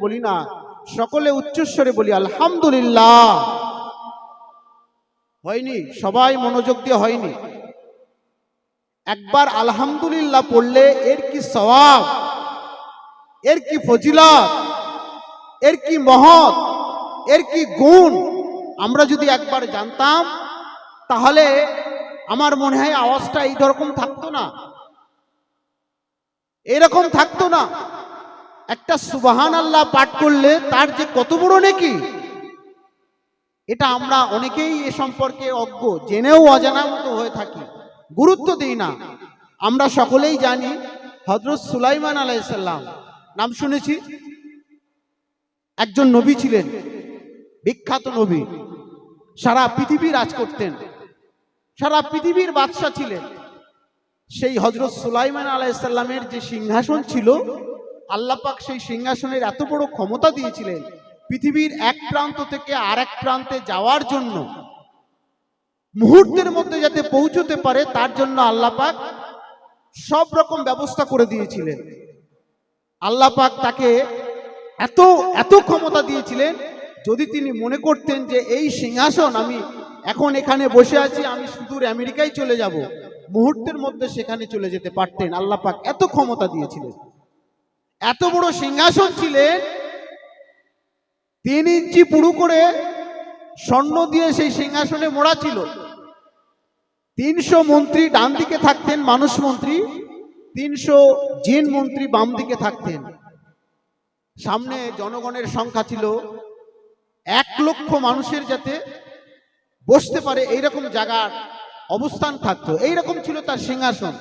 বলি না, সকলে উচ্চস্বরে বলি আলহামদুলিল্লাহ। হয়নি? সবাই মনোযোগ দিয়ে হয়নি। একবার আলহামদুলিল্লাহ পড়লে এর কি সওয়াব, এর কি ফজিলত, এর কি মহৎ, এর কি গুণ আমরা যদি একবার জানতাম, তাহলে আমার মনে হয় আওয়াজটা এই রকম থাকতো না, এরকম থাকতো না। একটা সুবহানাল্লাহ পাঠ করলে তার যে কত বড় নেকি, এটা আমরা অনেকেই এ সম্পর্কে অজ্ঞ, জেনেও অজানা মতো হয়ে থাকি, গুরুত্ব দিই না। আমরা সকলেই জানি হযরত সুলাইমান আলাইহিস সালাম, নাম শুনেছি, একজন নবী ছিলেন, বিখ্যাত নবী, সারা পৃথিবী রাজ করতেন, সারা পৃথিবীর বাদশা ছিলেন। সেই হযরত সুলাইমান আলাইহিস সালামের যে সিংহাসন ছিল, আল্লাহ পাক সেই সিংহাসনের এত বড় ক্ষমতা দিয়েছিলেন, পৃথিবীর এক প্রান্ত থেকে আরেক প্রান্তে যাওয়ার জন্য, মুহূর্তের মধ্যে যাতে পৌঁছতে পারে তার জন্য আল্লাহ পাক সব রকম ব্যবস্থা করে দিয়েছিলেন। আল্লাহ পাক তাকে এত এত ক্ষমতা দিয়েছিলেন, যদি তিনি মনে করতেন যে এই সিংহাসন আমি এখন এখানে বসে আছি, আমি সুদূর আমেরিকায় চলে যাব, মুহূর্তের মধ্যে সেখানে চলে যেতে পারতেন। আল্লাহ পাক এত ক্ষমতা দিয়েছিলেন। এত বড় সিংহাসন ছিলেন, 3 ইঞ্চি পুরু করে স্বর্ণ দিয়ে সেই সিংহাসনে মোড়া ছিল। 300 মন্ত্রী ডান দিকে থাকতেন, মানুষ মন্ত্রী, 300 জিন মন্ত্রী বাম দিকে থাকতেন। সামনে জনগণের সংখ্যা ছিল 1 লক্ষ মানুষের যাতে বসতে পারে এইরকম জায়গার অবস্থান থাকতো, এইরকম ছিল তার সিংহাসন।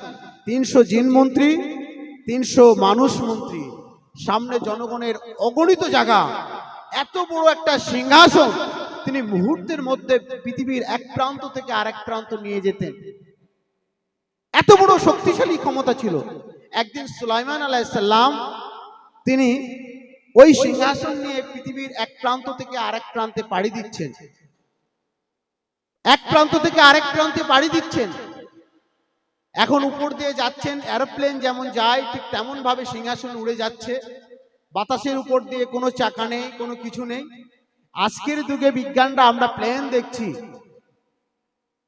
300 জিন মন্ত্রী, 300 মানুষ মন্ত্রী, সামনে জনগণের অগণিত জায়গা, এত বড় একটা সিংহাসন তিনি মুহূর্তের মধ্যে পৃথিবীর এক প্রান্ত থেকে আরেক প্রান্ত নিয়ে যেতেন। এত বড় শক্তিশালী ক্ষমতা ছিল। একদিন সুলাইমান আলাইহিস সালাম তিনি ওই সিংহাসন নিয়ে পৃথিবীর এক প্রান্ত থেকে আরেক প্রান্তে পাড়ি দিচ্ছেন, এক প্রান্ত থেকে আরেক প্রান্তে পাড়ি দিচ্ছেন। এখন উপর দিয়ে যাচ্ছেন, এরোপ্লেন যেমন যায় ঠিক তেমন ভাবে সিংহাসন উড়ে যাচ্ছে, বাতাসের উপর দিয়ে, কোনো চাকা নেই, কোনো কিছু নেই। আজকের যুগে বিজ্ঞানরা আমরা প্লেন দেখছি,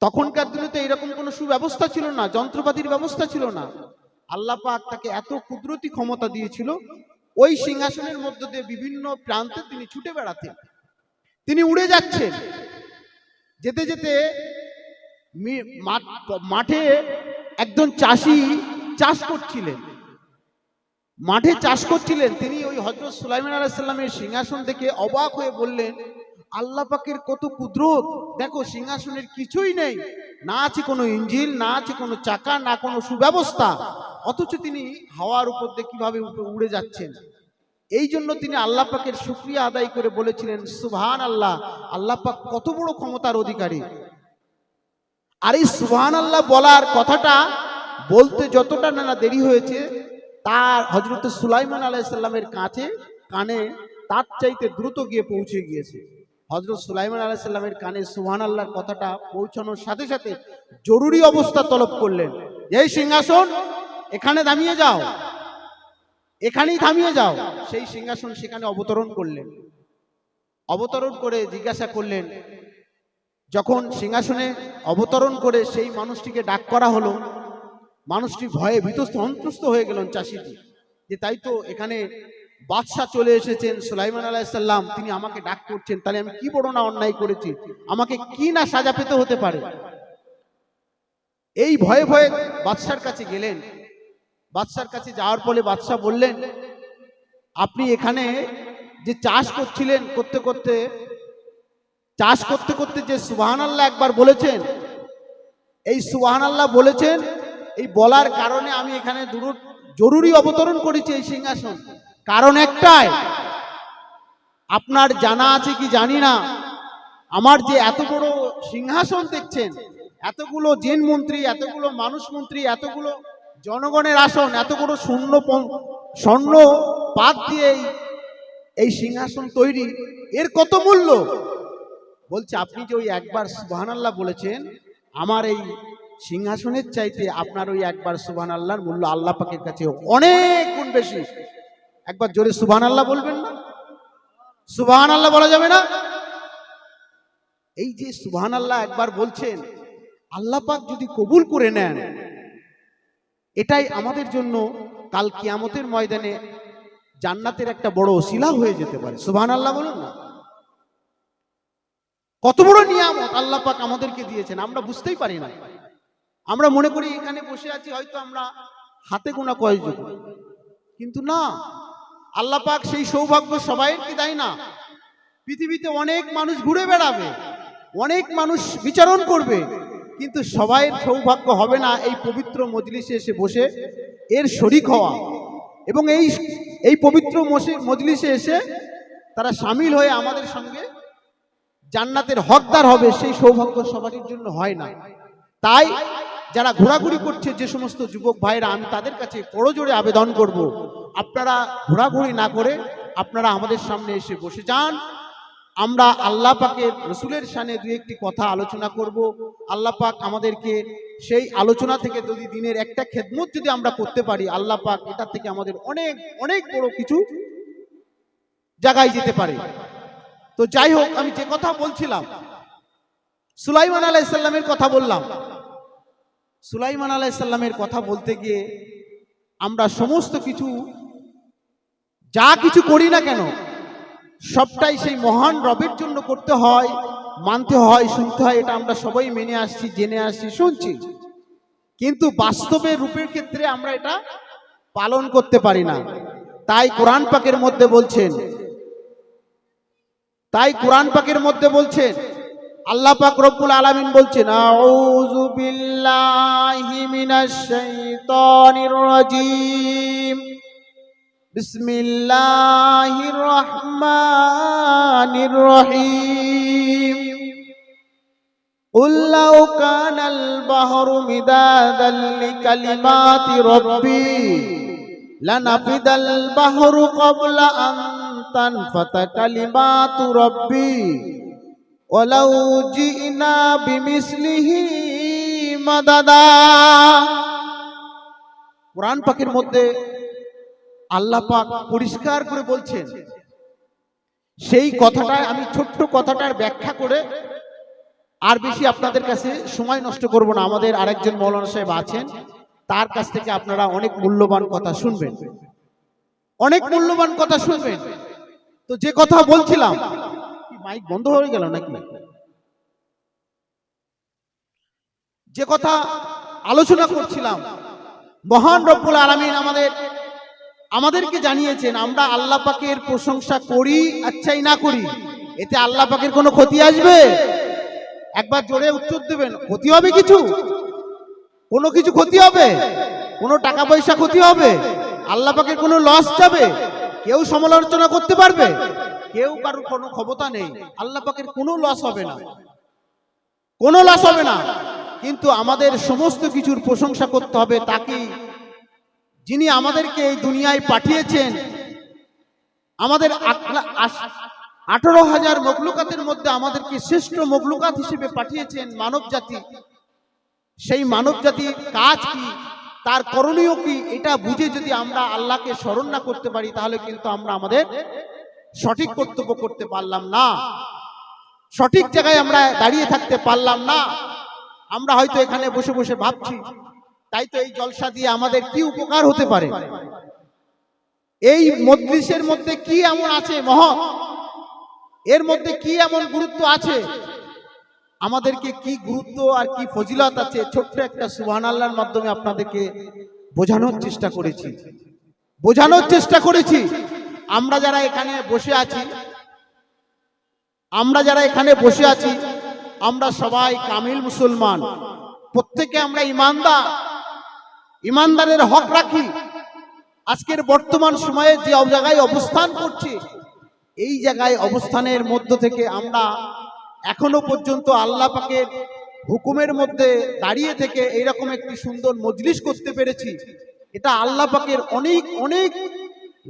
তখনকার দিনে তো এরকম কোনো সুব্যবস্থা ছিল না, যন্ত্রপাতির ব্যবস্থা ছিল না। আল্লাহ পাক তাকে এত কুদরতি ক্ষমতা দিয়েছিল, ওই সিংহাসনের মধ্য দিয়ে বিভিন্ন প্রান্তে তিনি ছুটে বেড়াতেন, তিনি উড়ে যাচ্ছেন। যেতে যেতে মাঠে একজন চাষি চাষ করছিলেন, মাঠে চাষ করছিলেন। তিনি ওই হযরত সুলাইমান আলাইহিস সালামের সিংহাসন দেখে অবাক হয়ে বললেন, আল্লাহ পাকের কত কুদরত, দেখো সিংহাসনের কিছুই নেই, না আছে কোনো ইঞ্জিন, না আছে কোনো চাকা, না কোনো সুব্যবস্থা, অথচ তিনি হাওয়ার উপর দিয়ে কিভাবে উড়ে যাচ্ছেন। এই জন্য তিনি আল্লাহ পাকের শুকরিয়া আদায় করে বলেছিলেন সুবহানাল্লাহ, আল্লাহ পাক কত বড় ক্ষমতার অধিকারী। আর এই সুবহানাল্লাহ বলার কথাটা বলতে যতটা না দেরি হয়েছে, তার হযরত সুলাইমান আলাইহিস সালামের কানে তার চাইতে দ্রুত গিয়ে পৌঁছে গিয়েছে। হযরত সুলাইমান আলাইহিস সালামের কানে সুবহানাল্লাহর কথাটা পৌঁছানোর সাথে সাথে জরুরি অবস্থা তলব করলেন, এই সিংহাসন এখানে থামিয়ে যাও, এখানেই থামিয়ে যাও। সেই সিংহাসন সেখানে অবতরণ করলেন। অবতরণ করে জিজ্ঞাসা করলেন, যখন সিংহাসনে অবতরণ করে সেই মানুষটিকে ডাক করা হলো, মানুষটি ভয়ে ভীত সন্ত্রস্ত হয়ে গেলেন চাষিটি, যে তাই তো এখানে বাদশা চলে এসেছেন সুলাইমান আলাইহিস সালাম, তিনি আমাকে ডাক করছেন, তাহলে আমি কি বড় না অন্যায় করেছি, আমাকে কি না সাজা পেতে হতে পারে। এই ভয়ে ভয়ে বাদশার কাছে গেলেন। বাদশার কাছে যাওয়ার পরে বাদশা বললেন, আপনি এখানে যে চাষ করছিলেন, চাষ করতে করতে যে সুবহানাল্লাহ একবার বলেছেন, এই সুবহানাল্লাহ বলেছেন, এই বলার কারণে আমি এখানে জরুরি অবতরণ করেছি এই সিংহাসন। কারণ একটাই, আপনার জানা আছে কি জানি না, আমার যে এত বড় সিংহাসন দেখছেন, এতগুলো জিন মন্ত্রী, এতগুলো মানুষ মন্ত্রী, এতগুলো জনগণের আসন, এতগুলো স্বর্ণ পাত দিয়ে এই সিংহাসন তৈরি, এর কত মূল্য। বলছে আপনি যে ওই একবার সুবহানাল্লাহ বলেছেন, আমার এই সিংহাসনের চাইতে আপনার ওই একবার সুবহানাল্লাহর মূল্য আল্লাহ পাকের কাছে অনেক গুণ বেশি। একবার জোরে সুবহানাল্লাহ বলবেন না? সুবহানাল্লাহ বলা যাবে না? এই যে সুবহানাল্লাহ একবার বলছেন, আল্লাহ পাক যদি কবুল করে নেন, এটাই আমাদের জন্য কাল কিয়ামতের ময়দানে জান্নাতের একটা বড় ওসিলা হয়ে যেতে পারে। সুবহানাল্লাহ বলুন না। কত বড় নিয়ামত আল্লাহ পাক আমাদেরকে দিয়েছেন, আমরা বুঝতেই পারি না। আমরা মনে করি এখানে বসে আছি হয়তো আমরা হাতে গোনা কয়েকজন, কিন্তু না, আল্লাহ পাক সেই সৌভাগ্য সবাইকে দেয় না। পৃথিবীতে অনেক মানুষ ঘুরে বেড়াবে, অনেক মানুষ বিচরণ করবে, কিন্তু সবাইয়ের সৌভাগ্য হবে না এই পবিত্র মজলিসে এসে বসে এর শরীক হওয়া এবং এই পবিত্র মজলিসে এসে তারা সামিল হয়ে আমাদের সঙ্গে জান্নাতের হকদার হবে। সেই সৌভাগ্য সবারই জন্য হয় না। তাই যারা ঘোরাঘুরি করছে, যে সমস্ত যুবক ভাইরা, আমি তাদের কাছে করজোড়ে আবেদন করব, আপনারা ঘোরাঘুরি না করে আপনারা আমাদের সামনে এসে বসে যান। আমরা আল্লাহ পাকের রসুলের শানে দুই একটি কথা আলোচনা করব। আল্লাহ পাক আমাদেরকে সেই আলোচনা থেকে যদি দিনের একটা খেদমত যদি আমরা করতে পারি, আল্লাহ পাক এটা থেকে আমাদের অনেক অনেক বড় কিছু জায়গায় যেতে পারে। তো যাই হোক, আমি যে কথা বলছিলাম, সুলাইমান আলাইহিস সালামের কথা বললাম। সুলাইমান আলাইহিস সালামের কথা বলতে গিয়ে আমরা সমস্ত কিছু যা কিছু করি না কেন, সবটাই সেই মহান রবের জন্য করতে হয়, মানতে হয়, শুনতে হয়। এটা আমরা সবাই মেনে আসছি, জেনে আসছি, শুনছি, কিন্তু বাস্তবে রূপের ক্ষেত্রে আমরা এটা পালন করতে পারি না। তাই কোরআন পাকের মধ্যে বলছেন, আল্লাহ পাক রব্বুল আলামিন বলছেন, আউযু বিল্লাহি মিনাশ শাইতানির রাজীম, বিসমিল্লাহির রহমানির রহিম, কুল লাউ কানাল বাহরু মিদাদাল লিকালিমাতি রাব্বি লানাফিদাল বাহরু ক্বাবলা আন তানফাতা কালিমাতু রাব্বি ওয়ালাউ জিনা বিমিসলিহি মাদাদা। কোরআন পাকের মধ্যে আল্লাহ পাক পরিষ্কার করে বলছেন। সেই কথাটা আমি ছোট্ট কথাটার ব্যাখ্যা করে আর বেশি আপনাদের কাছে সময় নষ্ট করব না। আমাদের আরেকজন মৌলানা সাহেব আছেন, তার কাছ থেকে আপনারা অনেক মূল্যবান কথা শুনবেন, তো যে কথা বলছিলাম, মাইক বন্ধ হয়ে গেল নাকি? যে কথা আলোচনা করছিলাম, মহান রব্বুল আলামিন আমাদেরকে জানিয়েছেন, আমরা আল্লাহ পাকের প্রশংসা করি আচ্ছাই না করি, এতে আল্লাহ পাকের কোনো ক্ষতি আসবে? একবার জোরে উত্তর দেবেন। ক্ষতি হবে কিছু? কোনো কিছু ক্ষতি হবে? কোনো টাকা পয়সা ক্ষতি হবে? আল্লাহ পাকের কোনো লস যাবে? কেউ সমালোচনা করতে পারবে? কেউ কারোর কোনো ক্ষমতা নেই। আল্লাহ পাকের কোনো লস হবে না, কোনো লস হবে না। কিন্তু আমাদের সমস্ত কিছুর প্রশংসা করতে হবে তাকে, যিনি আমাদেরকে এই দুনিয়ায় পাঠিয়েছেন। আমাদের 18,000 মখলুকাতের মধ্যে আমাদেরকে শ্রেষ্ঠ মখলুকাত হিসেবে পাঠিয়েছেন মানব জাতি। সেই মানব জাতির কাজ কি, তার করণীয় কি, এটা বুঝে যদি আমরা আল্লাহকে স্মরণ না করতে পারি, তাহলে কিন্তু আমরা আমাদের সঠিক কর্তব্য করতে পারলাম না, সঠিক জায়গায় আমরা দাঁড়িয়ে থাকতে পারলাম না। আমরা হয়তো এখানে বসে বসে ভাবছি, তাই তো এই জলসা দিয়ে আমাদের কি উপকার হতে পারে, এই মজলিসের মধ্যে কি এমন আছে মহৎ, এর মধ্যে কি এমন গুরুত্ব আছে, আমাদেরকে কি গুরুত্ব আর কি ফজিলত আছে, ছোট্ট একটা সুবহানাল্লাহর মাধ্যমে আপনাদেরকে বোঝানোর চেষ্টা করেছি। আমরা যারা এখানে বসে আছি, আমরা সবাই কামিল মুসলমান, প্রত্যেকে আমরা ইমানদারের হক রাখি। আজকের বর্তমান সময়ে যে জায়গায় অবস্থান করছি, এই জায়গায় অবস্থানের মধ্য থেকে আমরা এখনো পর্যন্ত আল্লাহ পাকের হুকুমের মধ্যে দাঁড়িয়ে থেকে এইরকম একটি সুন্দর মজলিস করতে পেরেছি। এটা আল্লাহ পাকের অনেক অনেক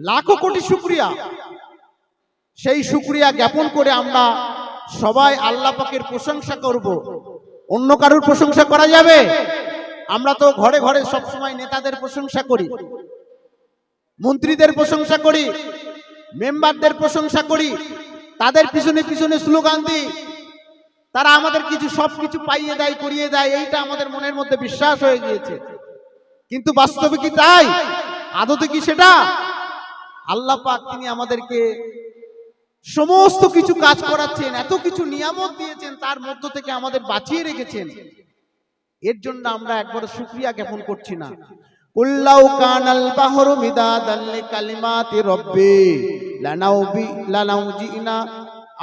লাখো কোটি শুকরিয়া। সেই শুকরিয়া জ্ঞাপন করে আমরা সবাই আল্লাহ পাকের প্রশংসা করব। অন্য কারোর প্রশংসা করা যাবে? আমরা তো ঘরে ঘরে সবসময় নেতাদের প্রশংসা করি, মন্ত্রীদের প্রশংসা করি, মেম্বারদের প্রশংসা করি, তাদের পিছনে পিছনে স্লোগান দিই, তারা আমাদের কিছু সবকিছু পাইয়ে দেয়, করিয়ে দেয়, এইটা আমাদের মনের মধ্যে বিশ্বাস হয়ে গিয়েছে। কিন্তু বাস্তবে কি তাই? আদতে কি সেটা? আল্লাহ পাক তিনি আমাদেরকে সমস্ত কিছু কাজ করাচ্ছেন, এত কিছু নিয়ামত দিয়েছেন, তার মধ্য থেকে আমাদের বাঁচিয়ে রেখেছেন। এর জন্য আমরা একবার শুকরিয়া জ্ঞাপন করছি না। কুল্লাউ কানাল বাহরু মিদাদাল লিকালিমাতি রব্বি লানাউজিনা।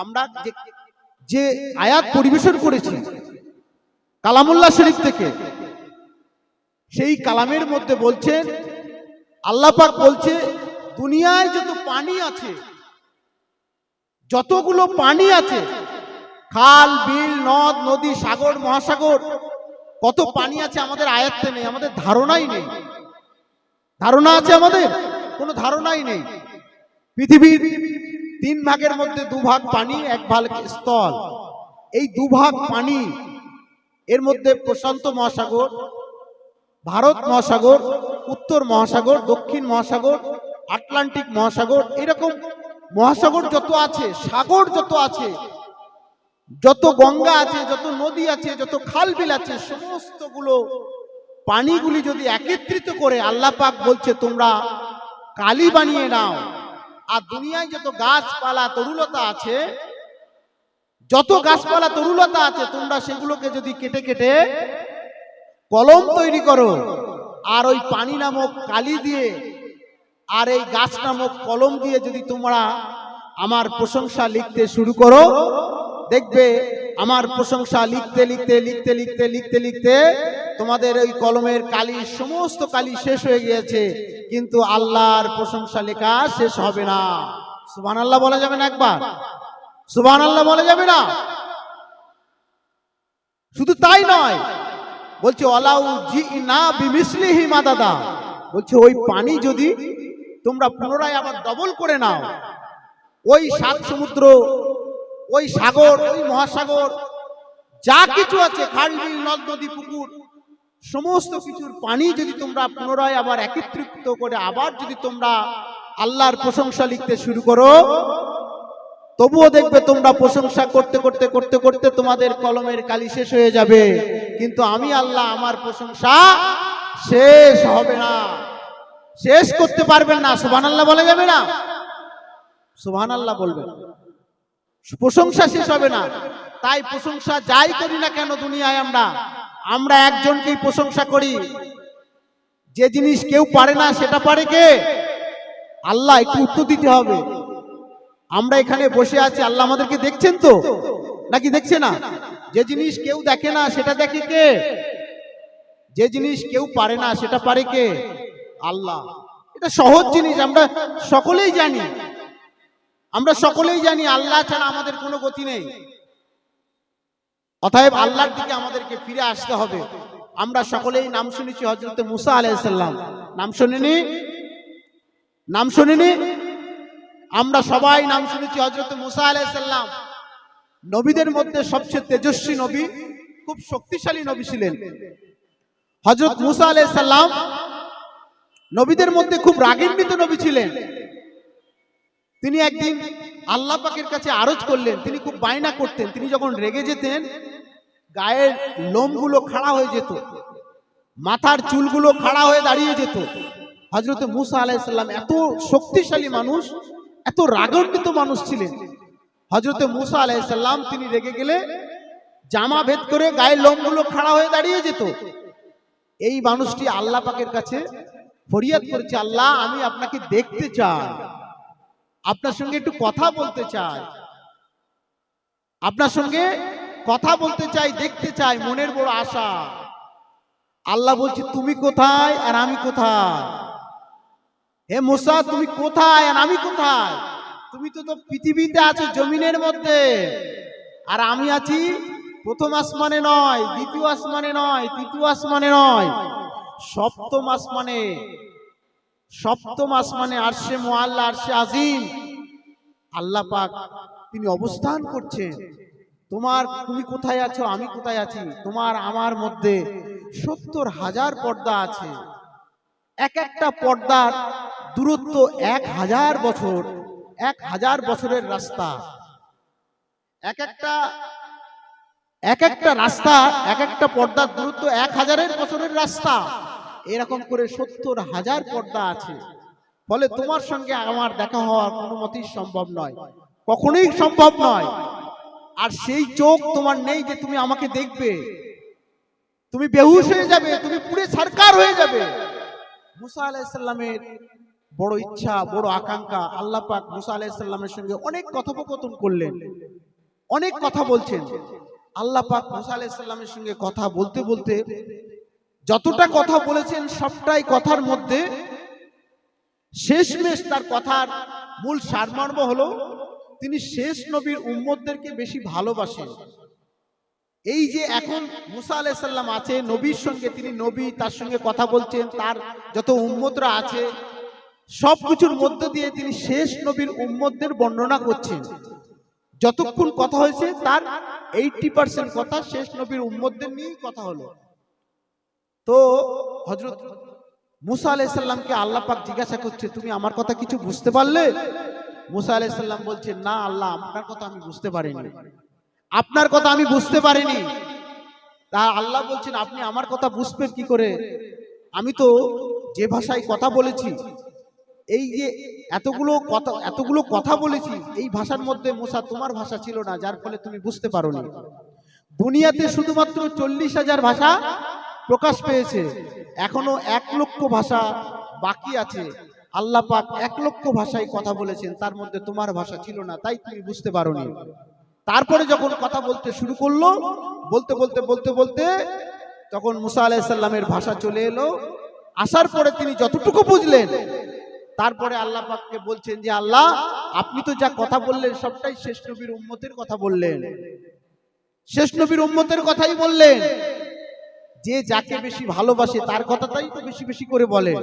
আমরা যে আয়াত পরিবেশন করেছি কালামুল্লাহ শরীফ থেকে, সেই কালামের মধ্যে বলছেন, আল্লাহ পাক বলছে, দুনিয়ায় যত পানি আছে, যতগুলো পানি আছে, খাল বিল নদ নদী সাগর মহাসাগর, কত পানি আছে আমাদের আয়ত্তে নেই, আমাদের ধারণাই নেই। ধারণা আছে আমাদের? কোনো ধারণাই নেই। পৃথিবীর 3 ভাগের মধ্যে 2 ভাগ পানি, 1 ভাগ স্থল। এই 2 ভাগ পানি, এর মধ্যে প্রশান্ত মহাসাগর, ভারত মহাসাগর, উত্তর মহাসাগর, দক্ষিণ মহাসাগর, আটলান্টিক মহাসাগর, এরকম মহাসাগর যত আছে, সাগর যত আছে, যত গঙ্গা আছে, যত নদী আছে, যত খাল বিল আছে, সমস্তগুলো পানিগুলি যদি একত্রিত করে আল্লাহ পাক বলছে তোমরা কালি বানিয়ে নাও। আর দুনিয়ায় যত গাছপালা তরুলতা আছে, যত গাছপালা তরুলতা আছে, তোমরা সেগুলোকে যদি কেটে কেটে কলম তৈরি করো, আর ওই পানি নামক কালি দিয়ে আর এই গাছ নামক কলম দিয়ে যদি তোমরা আমার প্রশংসা লিখতে শুরু করো, দেখবে আমার প্রশংসা লিখতে লিখতে লিখতে লিখতে লিখতে লিখতে তোমাদের ওই কলমের কালি, সমস্ত কালি শেষ হয়ে গিয়েছে, কিন্তু আল্লাহর প্রশংসা লেখা শেষ হবে না। সুবহানাল্লাহ বলা যাবে না একবার? সুবহানাল্লাহ বলা যাবে না? শুধু তাই নয়, বলছে ওয়ালাউ জিনা বিমিসলিহি মাদাদা, বলছে ওই পানি যদি তোমরা পুনরায় আবার ডবল করে নাও, ওই 7 সমুদ্র, ওই সাগর, ওই মহাসাগর, যা কিছু আছে, খাল বিল নদ নদী পুকুর, সমস্ত কিছুর পানি যদি তোমরা পুনরায় আবার একত্রিত করে আবার যদি তোমরা আল্লাহর প্রশংসা লিখতে শুরু করো, তবুও দেখবে তোমরা প্রশংসা করতে করতে করতে করতে তোমাদের কলমের কালি শেষ হয়ে যাবে, কিন্তু আমি আল্লাহ আমার প্রশংসা শেষ হবে না, শেষ করতে পারবেন না। সুবহানাল্লাহ বলা যাবে না? সুবহানাল্লাহ বলবেন। প্রশংসা শেষ হবে না। তাই প্রশংসা যাই করি না কেন দুনিয়ায়, আমরা একজনকেই প্রশংসা করি। যে জিনিস কেউ পারে না সেটা পারে কে? আল্লাহ। একটু উত্তর দিতে হবে। আমরা এখানে বসে আছি, আল্লাহ আমাদেরকে দেখছেন তো, নাকি দেখছে না? যে জিনিস কেউ দেখে না সেটা দেখে কে? যে জিনিস কেউ পারে না সেটা পারে কে? আল্লাহ। এটা সহজ জিনিস, আমরা সকলেই জানি। আমরা সকলেই জানি আল্লাহ ছাড়া আমাদের কোনো গতি নেই। অতএব আল্লাহর দিকে আমাদেরকে ফিরে আসতে হবে। আমরা সকলেই নাম শুনেছি হযরত মুসা আলাইহিস সালাম। নাম শুনিনি? নাম শুনিনি? আমরা সবাই নাম শুনেছি হযরত মুসা আলাইহিস সালাম। নবীদের মধ্যে সবচেয়ে তেজস্বী নবী, খুব শক্তিশালী নবী ছিলেন হযরত মুসা আলাইহিস সালাম। নবীদের মধ্যে খুব রাগান্বিত নবী ছিলেন। তিনি একদিন আল্লাহ পাকের কাছে আরজ করলেন। তিনি খুব বায়না করতেন। তিনি যখন রেগে যেতেন, গায়ের লোমগুলো খাড়া হয়ে যেত, মাথার চুলগুলো খাড়া হয়ে দাঁড়িয়ে যেত। হযরত মুসা আলাইহিস সালাম এত শক্তিশালী মানুষ, এত রাগান্বিত মানুষ ছিলেন। হযরত মুসা আলাইহিস সালাম তিনি রেগে গেলে জামা ভেদ করে গায়ের লোমগুলো খাড়া হয়ে দাঁড়িয়ে যেত। এই মানুষটি আল্লাহ পাকের কাছে ফরিয়াদ করেছে, আল্লাহ আমি আপনাকে দেখতে চাই, আপনার সঙ্গে একটু কথা বলতে চাই, আপনার সঙ্গে কথা বলতে চাই, দেখতে চাই, মনের বড় আশা। আল্লাহ বলছে তুমি কোথায় আর আমি কোথায়? হে মুসা তুমি কোথায় আর আমি কোথায়? তুমি তো পৃথিবীতে আছো, জমিনের মধ্যে, আর আমি আছি প্রথম আসমানে নয়, দ্বিতীয় আসমানে নয়, তৃতীয় আসমানে নয়, সপ্তম আসমানে। সপ্তম আসমানে আরশে মুআল্লা, আরশে আজিম আল্লাহ পাক তিনি অবস্থান করছেন। তুমি কোথায় আছো, আমি কোথায় আছি? তোমার আমার মধ্যে 70,000 পর্দা আছে। এক একটা পর্দার দূরত্ব 1000 বছর, 1000 বছরের রাস্তা। এক একটা রাস্তা, এক একটা পর্দার দূরত্ব 1000 বছরের রাস্তা, এরকম করে 70,000 পর্দা আছে। ফলে তোমার সঙ্গে আমার দেখা হওয়া কোনো মতেই সম্ভব নয়, কখনোই সম্ভব নয়। আর সেই চোখ তোমার নেই যে তুমি আমাকে দেখবে, তুমি বেহুশ হয়ে যাবে, তুমি পুরে ছারকার হয়ে যাবে। মুসা আলাইহিস সালামের বড় ইচ্ছা, বড় আকাঙ্ক্ষা, আল্লাহ পাক মুসা আলাইহিস সালামের সঙ্গে অনেক কথোপকথন করলেন, অনেক কথা বলছেন। আল্লাহ পাক মুসা আলাইহিস সালামের সঙ্গে কথা বলতে বলতে যতটা কথা বলেছেন সবটাই কথার মধ্যে শেষমেশ তার কথার মূল সারমর্ম হলো তিনি শেষ নবীর উম্মতদেরকে বেশি ভালোবাসেন। এই যে এখন মুসা আলাইহিস সালাম আছে নবীর সঙ্গে, তিনি নবী, তার সঙ্গে কথা বলছেন, তার যত উম্মতরা আছে সবকিছুর মধ্য দিয়ে তিনি শেষ নবীর উম্মতদের বর্ণনা করছেন। যতক্ষণ কথা হয়েছে তার 80% কথা শেষ নবীর উম্মতদের নিয়েই কথা হলো। তো হযরত মুসা আলাইহিস সালামকে আল্লাহ পাক জিজ্ঞাসা করছে, তুমি আমার কথা কিছু বুঝতে পারলে? মুসা আলাইহিস সালাম বলছেন, না আল্লাহ, আপনার কথা আমি বুঝতে পারিনি, আপনার কথা আমি বুঝতে পারিনি। তা আল্লাহ বলছেন, আপনি আমার কথা বুঝবেন কি করে? আমি তো যে ভাষায় কথা বলেছি, এই যে এতগুলো কথা বলেছি, এই ভাষার মধ্যে মুসা তোমার ভাষা ছিল না, যার ফলে তুমি বুঝতে পারোনি। দুনিয়াতে শুধুমাত্র 40,000 ভাষা প্রকাশ পেয়েছে, এখনো 1 লক্ষ ভাষা বাকি আছে। আল্লাহ পাক 1 লক্ষ ভাষায় কথা বলেছেন, তার মধ্যে তোমার ভাষা ছিল না, তাই তুমি বুঝতে পারোনি। তারপরে যখন কথা বলতে শুরু করলো, বলতে বলতে বলতে বলতে তখন মুসা আলাইহিস সালামের ভাষা চলে এলো। আসার পরে তিনি যতটুকু বুঝলেন, তারপরে আল্লাহ পাককে বলছেন যে আল্লাহ, আপনি তো যা কথা বললেন সবটাই শেষ নবীর উম্মতের কথা বললেন, শেষ নবীর উম্মতের কথাই বললেন। যে যাকে বেশি ভালোবাসে তার কথাটাই তো বেশি বেশি করে বলেন,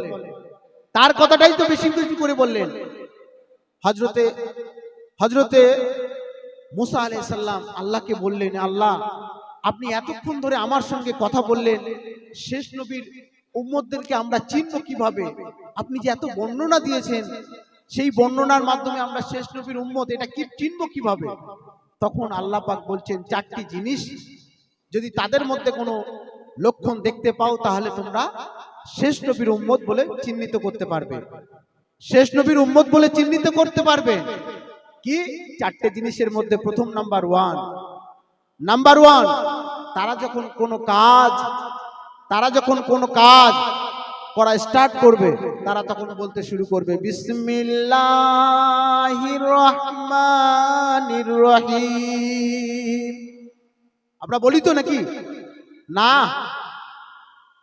তার কথাটাই তো বেশি বেশি করে বললেন। হযরতে মুসা আলাইহিস সালাম আল্লাহকে বললেন, আল্লাহ, আপনি এতক্ষণ ধরে আমার সঙ্গে কথা বললেন, শেষ নবীর উম্মতদেরকে আমরা চিনব কিভাবে? আপনি যে এত বর্ণনা দিয়েছেন, সেই বর্ণনার মাধ্যমে আমরা শেষ নবীর উম্মত এটা কি চিনব কিভাবে? তখন আল্লাহ পাক বলছেন, 4টি জিনিস যদি তাদের মধ্যে কোনো লক্ষণ দেখতে পাও, তাহলে তোমরা শেষ নবীর উম্মত বলে চিহ্নিত করতে পারবে, শেষ নবীর উম্মত বলে চিহ্নিত করতে পারবে। কি 4টে জিনিসের মধ্যে প্রথম নাম্বার ওয়ান, তারা যখন কোনো কাজ করা স্টার্ট করবে, তারা তখন বলতে শুরু করবে, বিসমিল্লাহির রহমানির রহিম। আমরা বলি তো নাকি? না,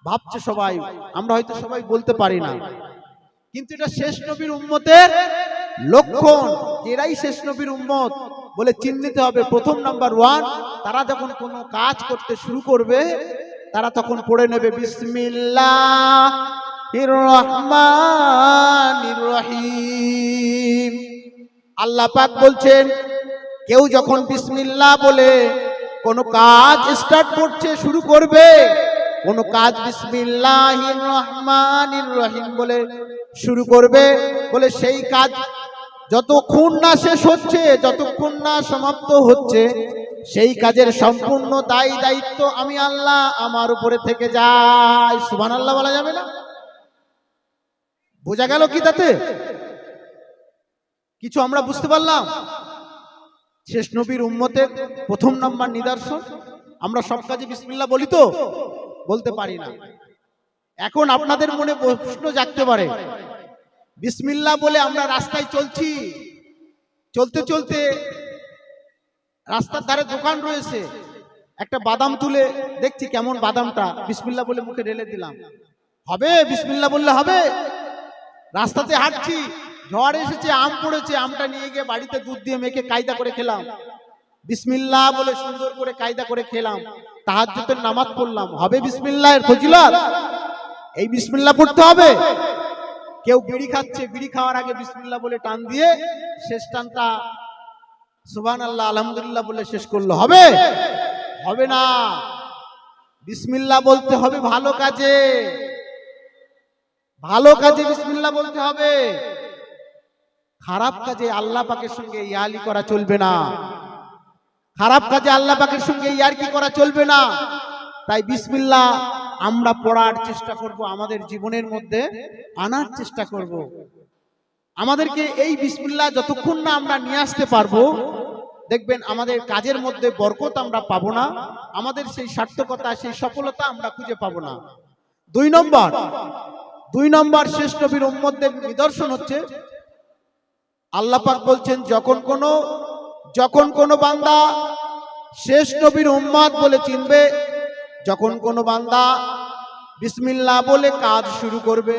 ভাবছে সবাই, আমরা হয়তো সবাই বলতে পারি না, কিন্তু এটা শেষ নবীর উম্মতের লক্ষণ। এরাই শেষ নবীর উম্মত বলে চিহ্নিত হবে। প্রথম নাম্বার 1, তারা যখন কোনো কাজ করতে শুরু করবে, তারা তখন পড়ে নেবে বিসমিল্লাহির রহমানির রহিম। আল্লাহ পাক বলছেন, কেউ যখন বিসমিল্লাহ বলে কোনো কাজ স্টার্ট করছে, শুরু করবে, কোনো কাজ বিসমিল্লাহির রহমানির রহিম বলে শুরু করবে, বলে সেই কাজ যতক্ষণ না শেষ হচ্ছে, যতক্ষণ না সমাপ্ত হচ্ছে, সেই কাজের সম্পূর্ণ দায়িত্ব আমি আল্লাহ আমার উপরে থেকে যায়। সুবহানাল্লাহ বলা যাবে না? বোঝা গেল কি তাতে? কিছু আমরা বুঝতে পারলাম? শেষ নবীর উম্মতের প্রথম নাম্বার নিদর্শন, আমরা সব কাজে বিসমিল্লাহ বলি তো? বলতে পারি না। এখন আপনাদের মনে প্রশ্ন জাগতে পারে, বিসমিল্লাহ বলে আমরা রাস্তায় চলছি, চলতে চলতে রাস্তার ধারে দোকান রয়েছে, একটা বাদাম তুলে দেখছি কেমন বাদামটা, বিসমিল্লাহ বলে মুখে ঢেলে দিলাম, হবে? বিসমিল্লাহ বললে হবে? রাস্তাতে হাঁটছি, ঝড় এসেছে, আম পড়েছে, আমটা নিয়ে গিয়ে বাড়িতে দুধ দিয়ে মেখে কায়দা করে খেলাম, বিসমিল্লাহ বলে সুন্দর করে কায়দা করে খেলাম, তাহাজ্জুদের নামাজ পড়লাম, হবে বিসমিল্লাহের ফজিলত? এই বিসমিল্লাহ পড়তে হবে। কেউ বিড়ি খাচ্ছে, বিড়ি খাওয়ার আগে বিসমিল্লাহ বলে টান দিয়ে শেষ টানটা সুবহানাল্লাহ আলহামদুলিল্লাহ বলে শেষ করলো, হবে? হবে না। বিসমিল্লাহ বলতে হবে ভালো কাজে, ভালো কাজে বিসমিল্লাহ বলতে হবে, খারাপ কাজে আল্লাহ পাকের সঙ্গে ইয়ালি করা চলবে না। খারাপ কাজে আল্লাহ পাকের সঙ্গে ইয়ারকি করা চলবে না। তাই বিসমিল্লাহ আমরা পড়ার চেষ্টা করব, আমাদের জীবনের মধ্যে আনার চেষ্টা করব। আমাদেরকে এই বিসমিল্লাহ যতক্ষণ না আমরা নিয়ে আসতে পারবো, দেখবেন আমাদের কাজের মধ্যে বরকত আমরা পাবো না, আমাদের সেই সার্থকতা, সেই সফলতা আমরা খুঁজে পাবো না। দুই নম্বর শেষ নবীর উম্মতদের নিদর্শন হচ্ছে, আল্লাহ পাক বলছেন যখন কোনো বান্দা শেষ নবীর উম্মত বলে চিনবে, যখন কোনো বান্দা বিসমিল্লাহ বলে কাজ শুরু করবে,